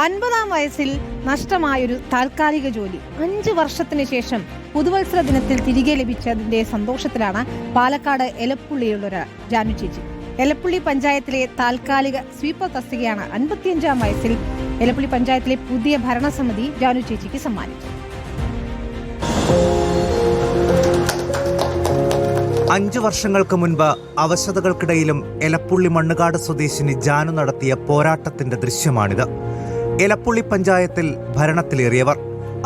50-ാം വയസ്സിൽ നഷ്ടമായൊരു താൽക്കാലിക ജോലി 5 വർഷത്തിന് ശേഷം പുതുവത്സര ദിനത്തിൽ തിരികെ ലഭിച്ചതിന്റെ സന്തോഷത്തിലാണ് പാലക്കാട് എലപ്പുള്ളിയുള്ള ജാനു ചേച്ചി. എലപ്പുള്ളി പഞ്ചായത്തിലെ താൽക്കാലിക സ്വീപ്പർ തസ്തികയാണ് 55-ാം വയസ്സിൽ എലപ്പുള്ളി പഞ്ചായത്തിലെ പുതിയ ഭരണസമിതി ജാനു ചേച്ചിക്ക് സമ്മാനിച്ചു. 5 വർഷങ്ങൾക്ക് മുൻപ് അവശതകൾക്കിടയിലും എലപ്പുള്ളി മണ്ണുകാട് സ്വദേശിനി ജാനു നടത്തിയ പോരാട്ടത്തിന്റെ ദൃശ്യമാണിത്. എലപ്പുള്ളി പഞ്ചായത്തിൽ ഭരണത്തിലേറിയവർ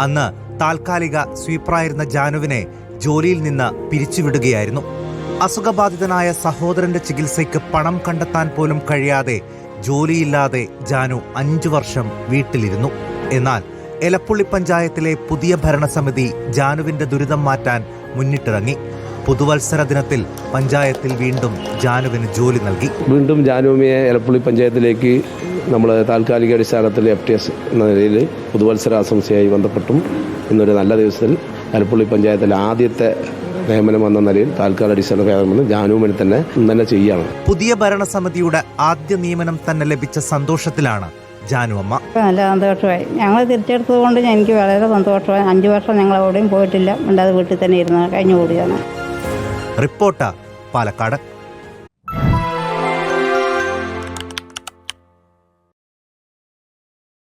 അന്ന് താൽക്കാലിക സ്വീപ്പറായിരുന്ന ജാനുവിനെ ജോലിയിൽ നിന്ന് പിരിച്ചുവിടുകയായിരുന്നു. അസുഖബാധിതനായ സഹോദരന്റെ ചികിത്സയ്ക്ക് പണം കണ്ടെത്താൻ പോലും കഴിയാതെ ജോലിയില്ലാതെ ജാനു 5 വർഷം വീട്ടിലിരുന്നു. എന്നാൽ എലപ്പുള്ളി പഞ്ചായത്തിലെ പുതിയ ഭരണസമിതി ജാനുവിന്റെ ദുരിതം മാറ്റാൻ മുന്നിട്ടിറങ്ങി. പുതുവത്സര ദിനത്തിൽ പഞ്ചായത്തിൽ വീണ്ടും ജാനുവിന് ജോലി നൽകി. വീണ്ടും ജാനുവിനെ എലപ്പുള്ളി പഞ്ചായത്തിലേക്ക് നമ്മൾ താൽക്കാലിക അടിസ്ഥാനത്തിൽ FTS എന്ന നിലയിൽ പുതുവത്സര ആശംസയായി ബന്ധപ്പെട്ടും ഇന്നൊരു നല്ല ദിവസത്തിൽ എലപ്പുള്ളി പഞ്ചായത്തിലെ ആദ്യത്തെ നിയമനം എന്ന നിലയിൽ താൽക്കാലിക അടിസ്ഥാന ജാനുവിനെ തന്നെ ചെയ്യുകയാണ്. പുതിയ ഭരണസമിതിയുടെ ആദ്യ നിയമനം തന്നെ ലഭിച്ച സന്തോഷത്തിലാണ് ജാനു അമ്മ. നല്ല സന്തോഷമായി. ഞങ്ങൾ തിരിച്ചെടുത്തത് കൊണ്ട് എനിക്ക് വളരെ സന്തോഷമായി. 5 വർഷം ഞങ്ങൾ എവിടെയും പോയിട്ടില്ല, ഉണ്ടായത് വീട്ടിൽ തന്നെ ഇരുന്ന് കഴിഞ്ഞുകൂടിയാണ്. റിപ്പോർട്ടർ പാലക്കാട്.